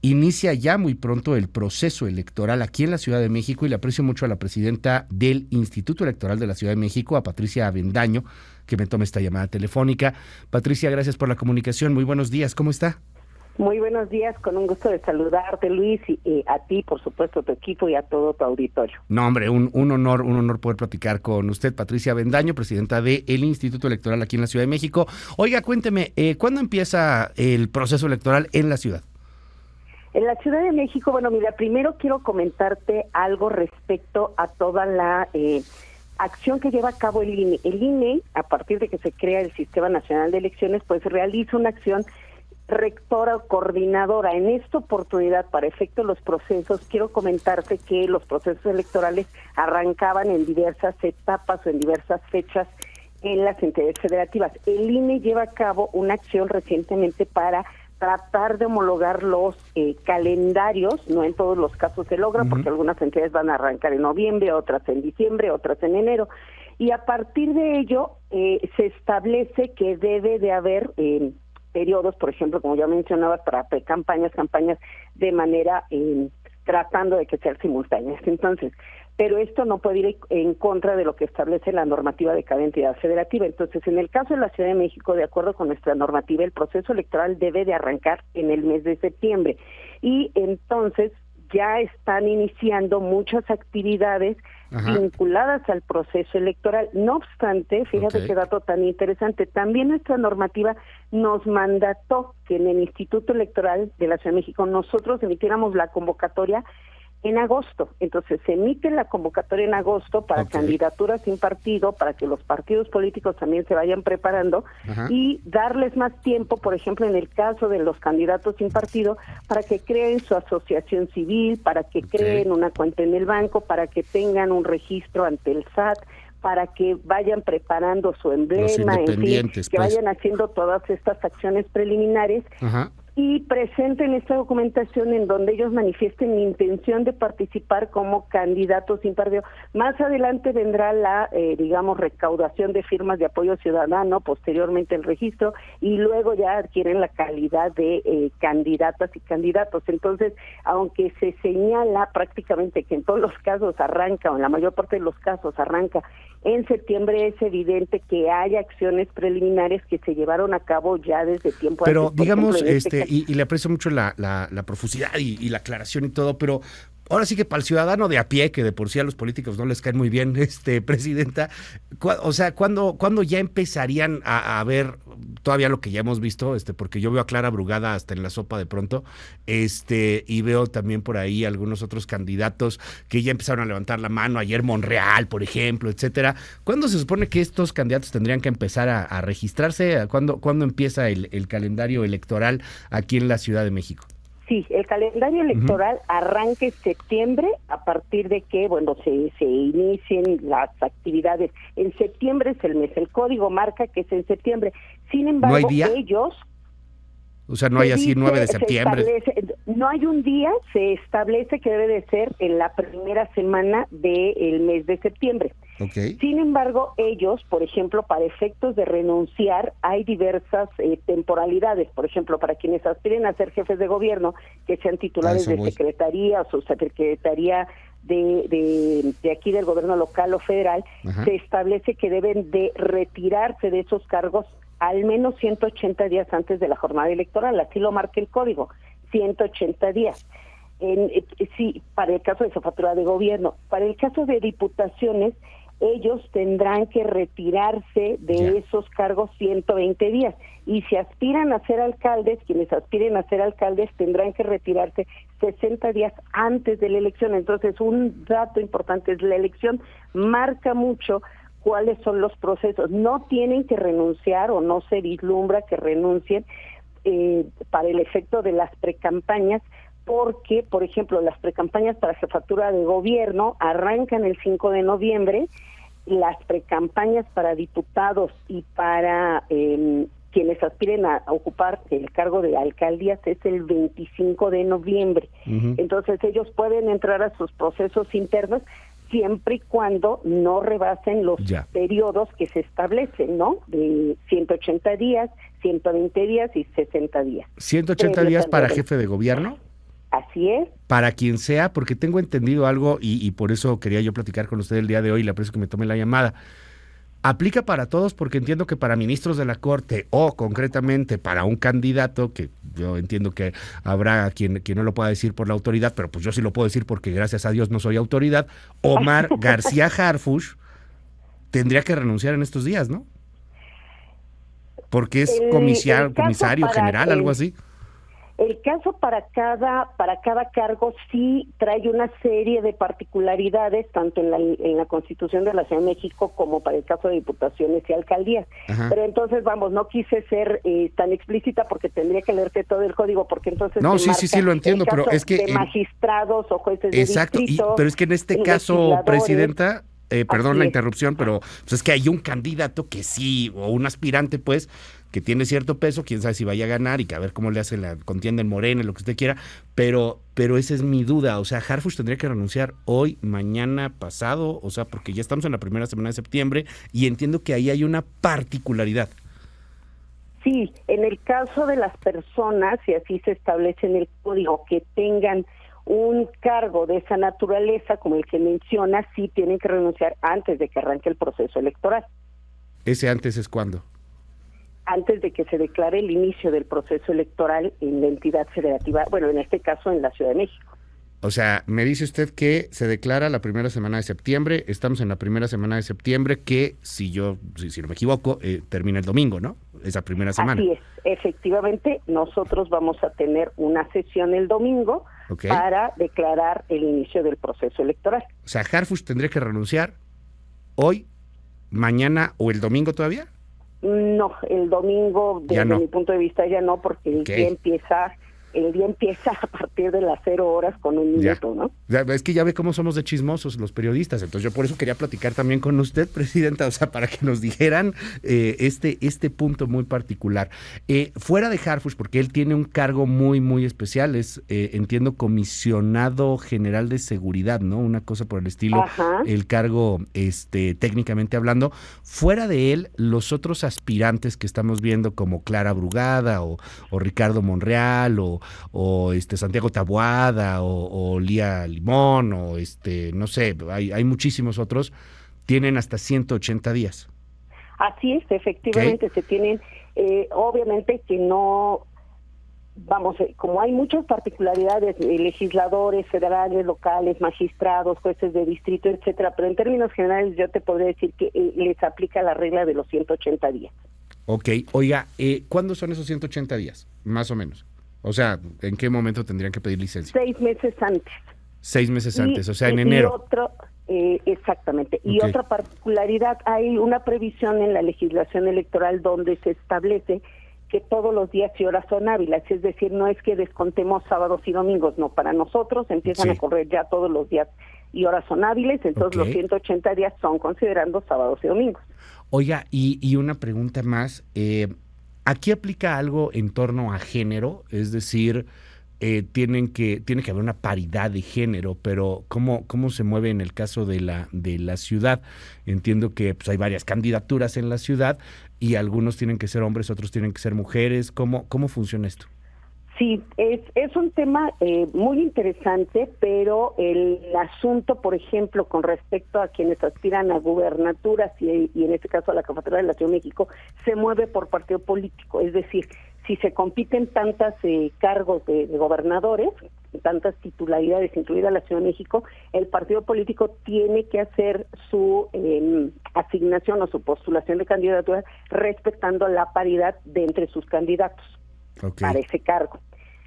inicia ya muy pronto el proceso electoral aquí en la Ciudad de México y le aprecio mucho a la presidenta del Instituto Electoral de la Ciudad de México, a Patricia Avendaño, que me tome esta llamada telefónica. Patricia, gracias por la comunicación. Muy buenos días. ¿Cómo está? Muy buenos días, con un gusto de saludarte, Luis, y a ti, por supuesto, tu equipo y a todo tu auditorio. No, hombre, un honor poder platicar con usted, Patricia Avendaño, presidenta del Instituto Electoral aquí en la Ciudad de México. Oiga, cuénteme, ¿cuándo empieza el proceso electoral en la ciudad? En la Ciudad de México, bueno, mira, primero quiero comentarte algo respecto a toda la acción que lleva a cabo el INE. El INE, a partir de que se crea el Sistema Nacional de Elecciones, pues realiza una acción rectora o coordinadora. En esta oportunidad, para efecto de los procesos, quiero comentarte que los procesos electorales arrancaban en diversas etapas o en diversas fechas en las entidades federativas. El INE lleva a cabo una acción recientemente para tratar de homologar los calendarios. No en todos los casos se logra, porque algunas entidades van a arrancar en noviembre, otras en diciembre, otras en enero, y a partir de ello se establece que debe de haber periodos, por ejemplo, como ya mencionaba, para campañas de manera tratando de que sean simultáneas. Entonces, pero esto no puede ir en contra de lo que establece la normativa de cada entidad federativa. Entonces, en el caso de la Ciudad de México, de acuerdo con nuestra normativa, el proceso electoral debe de arrancar en el mes de septiembre. Y entonces ya están iniciando muchas actividades vinculadas al proceso electoral. No obstante, fíjate qué dato tan interesante, también nuestra normativa nos mandató que en el Instituto Electoral de la Ciudad de México nosotros emitiéramos la convocatoria en agosto. Entonces se emite la convocatoria en agosto para candidaturas sin partido, para que los partidos políticos también se vayan preparando y darles más tiempo, por ejemplo, en el caso de los candidatos sin partido, para que creen su asociación civil, para que creen una cuenta en el banco, para que tengan un registro ante el SAT, para que vayan preparando su emblema, en fin, que vayan haciendo todas estas acciones preliminares y presenten esta documentación en donde ellos manifiesten la intención de participar como candidatos sin partido. Más adelante vendrá la, recaudación de firmas de apoyo ciudadano, posteriormente el registro, y luego ya adquieren la calidad de candidatas y candidatos. Entonces, aunque se señala prácticamente que en todos los casos arranca, o en la mayor parte de los casos arranca en septiembre, es evidente que hay acciones preliminares que se llevaron a cabo ya desde tiempo pero antes. Digamos, y le aprecio mucho la profusidad y la aclaración y todo, pero ahora sí que para el ciudadano de a pie, que de por sí a los políticos no les caen muy bien, presidenta, ¿cuándo ya empezarían a ver todavía lo que ya hemos visto? Porque yo veo a Clara Brugada hasta en la sopa de pronto, y veo también por ahí algunos otros candidatos que ya empezaron a levantar la mano, ayer Monreal, por ejemplo, etcétera. ¿Cuándo se supone que estos candidatos tendrían que empezar a registrarse? ¿Cuándo empieza el calendario electoral aquí en la Ciudad de México? Sí, el calendario electoral arranca en septiembre, a partir de que, se inicien las actividades. En septiembre es el mes, el código marca que es en septiembre. Sin embargo, ¿no hay día? Ellos... O sea, no hay así 9 de septiembre. No hay un día, se establece que debe de ser en la primera semana del mes de septiembre. Sin embargo, ellos, por ejemplo, para efectos de renunciar, hay diversas temporalidades. Por ejemplo, para quienes aspiren a ser jefes de gobierno, que sean titulares de secretaría o subsecretaría de aquí del gobierno local o federal, se establece que deben de retirarse de esos cargos al menos 180 días antes de la jornada electoral. Así lo marca el código, 180 días. Sí, para el caso de jefatura de gobierno. Para el caso de diputaciones, ellos tendrán que retirarse de esos cargos 120 días. Y si aspiran a ser alcaldes, quienes aspiren a ser alcaldes tendrán que retirarse 60 días antes de la elección. Entonces, un dato importante es la elección marca mucho cuáles son los procesos. No tienen que renunciar o no se vislumbra que renuncien para el efecto de las precampañas, porque, por ejemplo, las precampañas para jefatura de gobierno arrancan el 5 de noviembre, las precampañas para diputados y para quienes aspiren a ocupar el cargo de alcaldías es el 25 de noviembre. Entonces ellos pueden entrar a sus procesos internos siempre y cuando no rebasen los periodos que se establecen, ¿no? De 180 días, 120 días y 60 días. ¿180 días para jefe de gobierno? Así es. Para quien sea, porque tengo entendido algo y por eso quería yo platicar con usted el día de hoy, le aprecio que me tome la llamada. Aplica para todos porque entiendo que para ministros de la Corte o concretamente para un candidato, que yo entiendo que habrá quien no lo pueda decir por la autoridad, pero pues yo sí lo puedo decir porque gracias a Dios no soy autoridad, Omar García Harfuch tendría que renunciar en estos días, ¿no? Porque es comisario general, algo así. El caso para cada cargo sí trae una serie de particularidades, tanto en la Constitución de la Ciudad de México como para el caso de diputaciones y alcaldías. Ajá. Pero entonces, no quise ser tan explícita porque tendría que leerte todo el código, porque entonces... No, sí, lo entiendo, pero es que... de magistrados o jueces de exacto, distrito... pero es que en este caso, presidenta... perdón la interrupción, pero pues es que hay un candidato que sí, o un aspirante, pues, que tiene cierto peso, quién sabe si vaya a ganar y que a ver cómo le hace la contienda en Morena, lo que usted quiera, pero esa es mi duda. O sea, Harfuch tendría que renunciar hoy, mañana, pasado, o sea, porque ya estamos en la primera semana de septiembre y entiendo que ahí hay una particularidad. Sí, en el caso de las personas, y así se establece en el código, que tengan un cargo de esa naturaleza, como el que menciona, sí tienen que renunciar antes de que arranque el proceso electoral. ¿Ese antes es cuándo? Antes de que se declare el inicio del proceso electoral en la entidad federativa, bueno, en este caso en la Ciudad de México. O sea, me dice usted que se declara la primera semana de septiembre, estamos en la primera semana de septiembre, que si no me equivoco, termina el domingo, ¿no? Esa primera semana. Así es, efectivamente, nosotros vamos a tener una sesión el domingo para declarar el inicio del proceso electoral. O sea, Harfuch tendría que renunciar hoy, mañana o el domingo todavía. No, el domingo, desde mi punto de vista, ya no, porque el día empieza a partir de las 0 horas con 1 minuto, ¿no? Es que ya ve cómo somos de chismosos los periodistas, entonces yo por eso quería platicar también con usted, presidenta, o sea, para que nos dijeran este punto muy particular. Fuera de Harfuch, porque él tiene un cargo muy, muy especial, es, entiendo, comisionado general de seguridad, ¿no? Una cosa por el estilo. Ajá. El cargo, técnicamente hablando. Fuera de él, los otros aspirantes que estamos viendo, como Clara Brugada o Ricardo Monreal o Santiago Taboada o Lía Limón o no sé, hay muchísimos otros, tienen hasta 180 días. Así es, efectivamente, se tienen, obviamente que no, como hay muchas particularidades, legisladores federales, locales, magistrados, jueces de distrito, etcétera, pero en términos generales yo te podría decir que les aplica la regla de los 180 días. Ok, oiga, ¿cuándo son esos 180 días, más o menos? O sea, ¿en qué momento tendrían que pedir licencia? 6 meses antes. 6 meses antes, o sea, en enero. Exactamente. Y otra particularidad, hay una previsión en la legislación electoral donde se establece que todos los días y horas son hábiles, es decir, no es que descontemos sábados y domingos, no, para nosotros empiezan a correr ya todos los días y horas son hábiles, entonces los 180 días son considerando sábados y domingos. Oiga, y una pregunta más, ¿aquí aplica algo en torno a género? Es decir, tiene que haber una paridad de género, pero ¿cómo se mueve en el caso de la ciudad? Entiendo que pues, hay varias candidaturas en la ciudad y algunos tienen que ser hombres, otros tienen que ser mujeres. ¿Cómo funciona esto? Sí, es un tema muy interesante, pero el asunto, por ejemplo, con respecto a quienes aspiran a gubernaturas y en este caso a la Jefatura de la Ciudad de México, se mueve por partido político, es decir, si se compiten tantas cargos de gobernadores, tantas titularidades, incluida la Ciudad de México, el partido político tiene que hacer su asignación o su postulación de candidatura respetando la paridad de entre sus candidatos para ese cargo.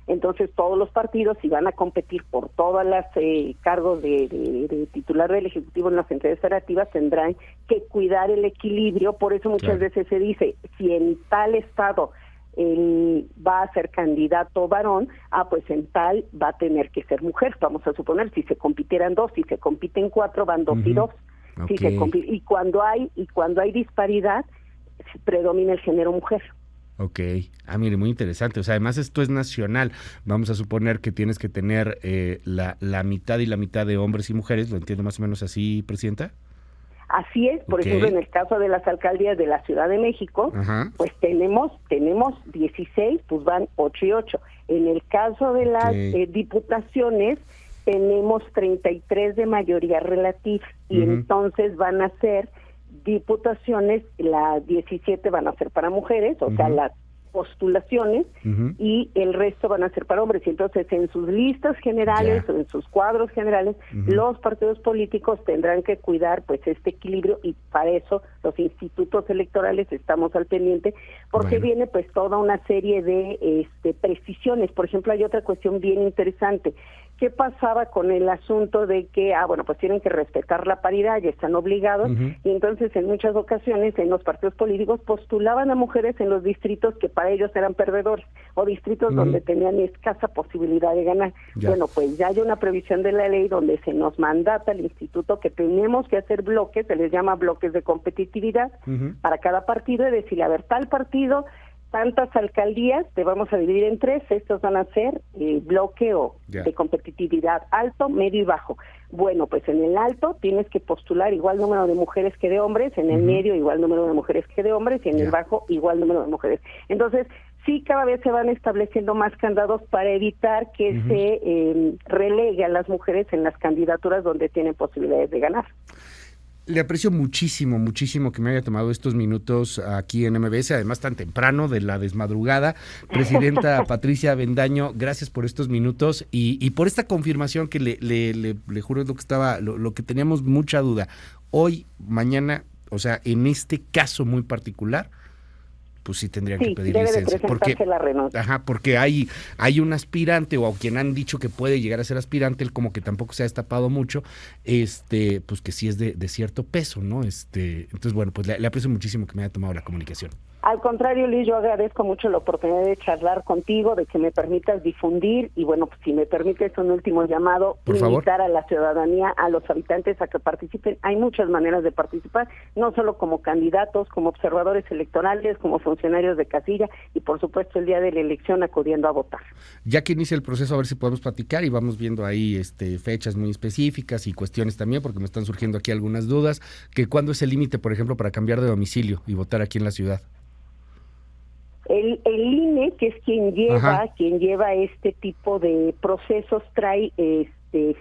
Entonces todos los partidos, si van a competir por todas las cargos de titular del Ejecutivo en las entidades federativas, tendrán que cuidar el equilibrio. Por eso muchas veces se dice, si en tal estado va a ser candidato varón, pues en tal va a tener que ser mujer. Vamos a suponer, si se compitieran 2, si se compiten 4, van 2 y 2. Si se y cuando hay disparidad, predomina el género mujer. Ok, mire, muy interesante. O sea, además esto es nacional. Vamos a suponer que tienes que tener la mitad y la mitad de hombres y mujeres. ¿Lo entiendo más o menos así, presidenta? Así es, por ejemplo, en el caso de las alcaldías de la Ciudad de México, pues tenemos 16, pues van 8 y 8. En el caso de las diputaciones, tenemos 33 de mayoría relativa, y entonces van a ser diputaciones, las 17 van a ser para mujeres, o sea, las postulaciones, y el resto van a ser para hombres. Y entonces en sus listas generales o en sus cuadros generales, los partidos políticos tendrán que cuidar pues este equilibrio, y para eso los institutos electorales estamos al pendiente, porque viene pues toda una serie de precisiones. Por ejemplo, hay otra cuestión bien interesante. ¿Qué pasaba con el asunto de que, pues tienen que respetar la paridad, ya están obligados, y entonces en muchas ocasiones en los partidos políticos postulaban a mujeres en los distritos que para ellos eran perdedores, o distritos donde tenían escasa posibilidad de ganar? Bueno, pues ya hay una previsión de la ley donde se nos mandata al instituto que tenemos que hacer bloques, se les llama bloques de competitividad, para cada partido, y decirle, a ver, tal partido, tantas alcaldías, te vamos a dividir en 3, estos van a ser bloque de competitividad alto, medio y bajo. Bueno, pues en el alto tienes que postular igual número de mujeres que de hombres, en el medio igual número de mujeres que de hombres, y en el bajo igual número de mujeres. Entonces, sí, cada vez se van estableciendo más candados para evitar que se relegue a las mujeres en las candidaturas donde tienen posibilidades de ganar. Le aprecio muchísimo, muchísimo que me haya tomado estos minutos aquí en MBS, además tan temprano de la desmadrugada. Presidenta Patricia Avendaño, gracias por estos minutos y por esta confirmación que le juro es lo que lo que teníamos mucha duda. Hoy, mañana, o sea, en este caso muy particular, pues sí tendrían que pedir licencia. La renuncia. Porque hay un aspirante, o a quien han dicho que puede llegar a ser aspirante, él como que tampoco se ha destapado mucho, pues que sí es de cierto peso, ¿no? Entonces, bueno, pues le aprecio muchísimo que me haya tomado la comunicación. Al contrario, Luis, yo agradezco mucho la oportunidad de charlar contigo, de que me permitas difundir, y bueno, pues si me permites un último llamado, invitar a la ciudadanía, a los habitantes a que participen. Hay muchas maneras de participar, no solo como candidatos, como observadores electorales, como funcionarios de casilla, y por supuesto el día de la elección acudiendo a votar. Ya que inicia el proceso, a ver si podemos platicar, y vamos viendo ahí fechas muy específicas y cuestiones también, porque me están surgiendo aquí algunas dudas, que cuándo es el límite, por ejemplo, para cambiar de domicilio y votar aquí en la ciudad. El INE, que es quien lleva este tipo de procesos, trae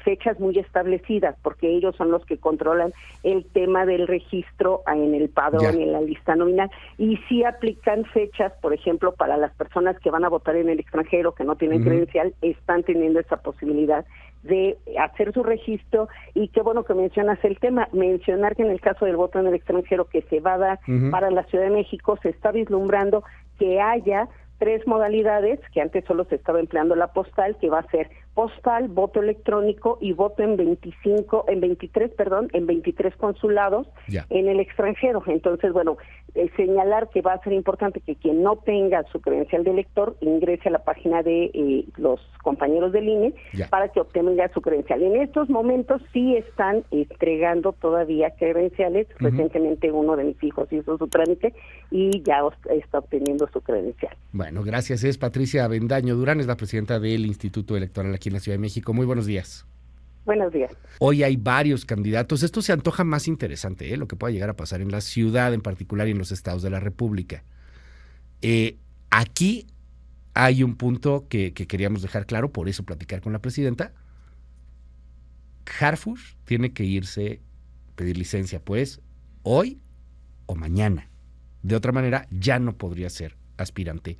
fechas muy establecidas, porque ellos son los que controlan el tema del registro en el padrón y en la lista nominal, y sí aplican fechas, por ejemplo, para las personas que van a votar en el extranjero, que no tienen credencial, están teniendo esa posibilidad de hacer su registro. Y qué bueno que mencionas el tema, mencionar que en el caso del voto en el extranjero que se va a dar para la Ciudad de México, se está vislumbrando que haya 3 modalidades, que antes solo se estaba empleando la postal, que va a ser postal, voto electrónico y voto en 23 consulados en el extranjero. Entonces, bueno, señalar que va a ser importante que quien no tenga su credencial de elector ingrese a la página de los compañeros del INE para que obtenga su credencial. En estos momentos sí están entregando todavía credenciales. Recientemente uno de mis hijos hizo su trámite y ya está obteniendo su credencial. Bueno, gracias. Es Patricia Avendaño Durán, es la presidenta del Instituto Electoral aquí en la Ciudad de México. Muy buenos días. Buenos días. Hoy hay varios candidatos. Esto se antoja más interesante, lo que pueda llegar a pasar en la ciudad en particular y en los estados de la República. Aquí hay un punto que queríamos dejar claro, por eso platicar con la presidenta. Harfush tiene que irse, pedir licencia, pues, hoy o mañana. De otra manera, ya no podría ser aspirante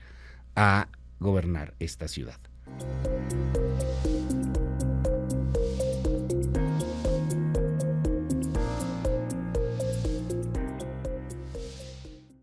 a gobernar esta ciudad.